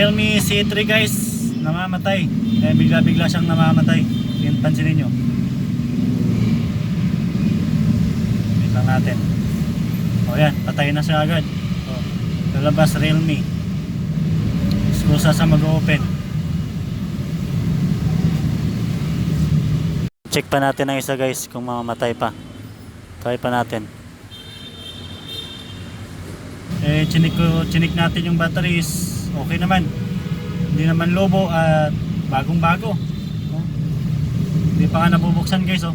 Realme C3 guys, namamatay. Bigla-bigla siyang namamatay. Yan, pansinin nyo. Wait lang natin. O yan, patay na siya agad. O, lalabas Realme. Iskusa sa mag-open. Check pa natin ang isa guys kung mamamatay pa. Try pa natin. Chinik natin yung batteries. Okay naman. Hindi naman lobo at bagong bago. Hindi pa nga nabubuksan guys.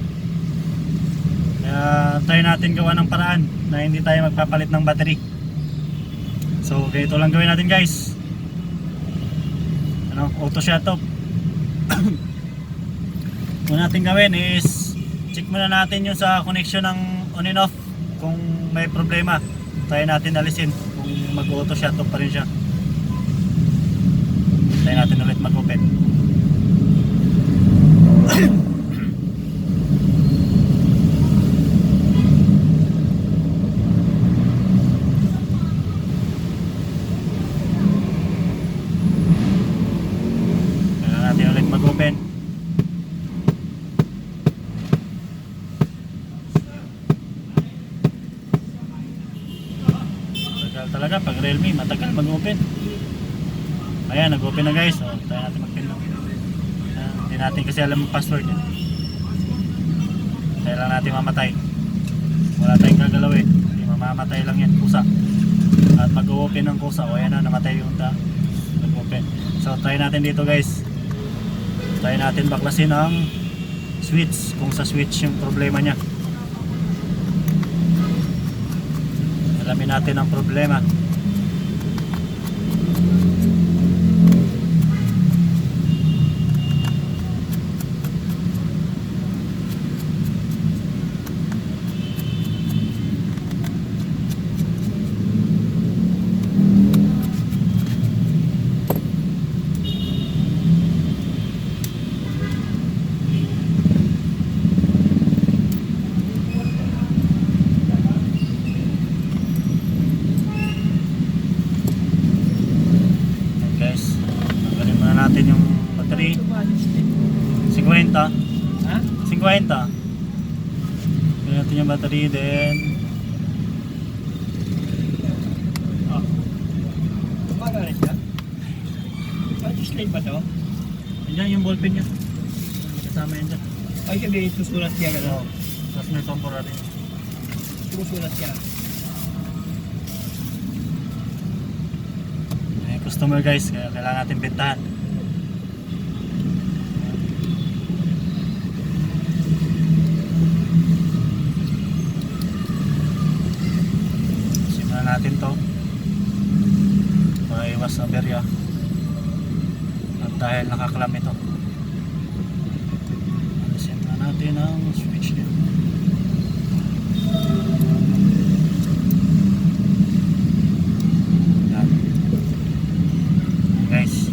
Kaya try natin gawa ng paraan na hindi tayo magpapalit ng battery. So ganito lang gawin natin guys. Auto shut off. Una natin gawin is check muna natin yung sa connection ng on and off kung may problema. Try natin alisin kung mag-auto shut off pa rin siya. Try natin ulit mag-open. Try natin ulit mag-open. Talaga pag Realme matagal mag-open. Ayan, nag-open na guys. Tayo natin mag-pin lang. Hindi natin kasi alam ang password yan. Tayo lang natin mamatay. Wala tayong gagalawin. Hindi mamamatay lang yan, kusa. At mag-open ng kusa. O ayan na, namatay yung nag-open. So try natin dito guys. Try natin baklasin ang switch. Kung sa switch yung problema nya. Alamin natin ang problema. Natin yung battery 50 Ha? 50 Pili natin yung battery then Magana siya? Slate ba to? yan yung ballpen niya kasama yan dyan. Ay sabi susulat siya gano'n. Tapos may temporary Susulat siya. may customer guys kaya kailangan natin bentahan. Natin to para iwas sa aberya at dahil nakaklam ito alisin na natin ang switch niya. Yan guys,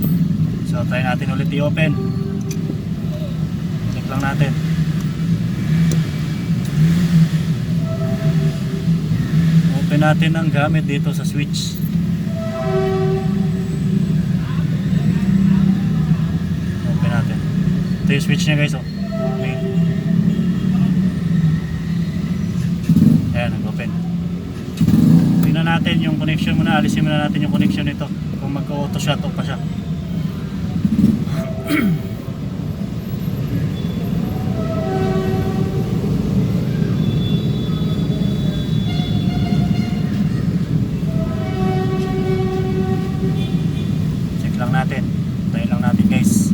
so try natin ulit i-open. Check lang natin. Open natin ang gamit dito sa switch. Open natin. Ito yung switch niya guys. Okay. Ayan, nag-open. Tingnan natin yung connection muna. Alisin muna natin yung connection nito. Kung mag-auto shut off pa siya. Natin. Tayo lang natin guys.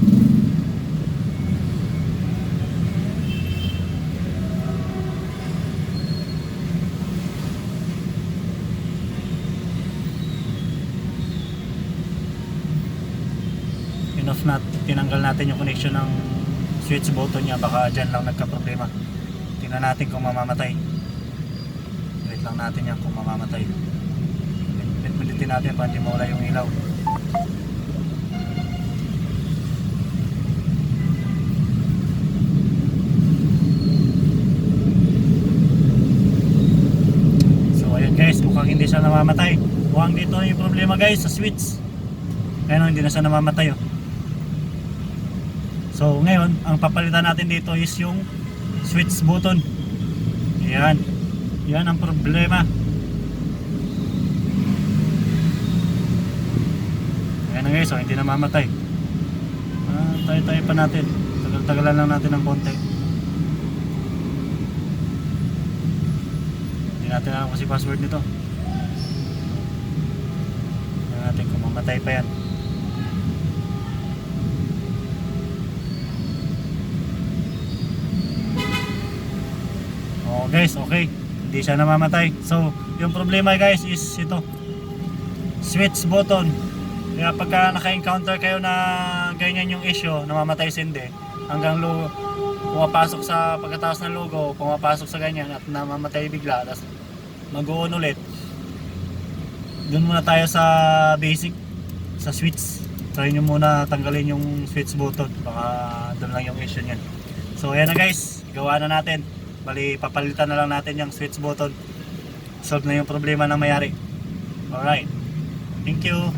Enough na tinanggal natin yung connection ng switch button niya. Baka dyan lang nagka-problema. Tingnan natin kung mamamatay. Wait lang natin yan kung mamamatay. Pilitin natin para hindi mawala yung ilaw. Mukhang hindi siya namamatay. Mukhang dito yung problema guys sa switch. Ayan, hindi na siya namamatay oh. So ngayon, ang papalitan natin dito is yung switch button. Ayan. Yan ang problema. Ayan na guys, so hindi namamatay. Tayo-tayo pa natin. Tagal-tagalan lang natin ng konti. Hindi natin alam kasi password nito. Tingnan natin kung mamatay pa yan. Oh guys, okay. Hindi siya namamatay. So, yung problema guys is ito. Switch button. Kaya pagka naka-encounter kayo na ganyan yung issue, namamatay si hindi, hanggang pumapasok sa pagkataas ng logo, pumapasok sa ganyan at namamatay bigla, tapos mag-on ulit. Doon muna tayo sa basic, sa switch. Try nyo muna tanggalin yung switch button, baka doon lang yung issue niyan. So ayan na guys, gawa na natin. Bali, papalitan na lang natin yung switch button. Solve na yung problema na mayari. Alright, thank you.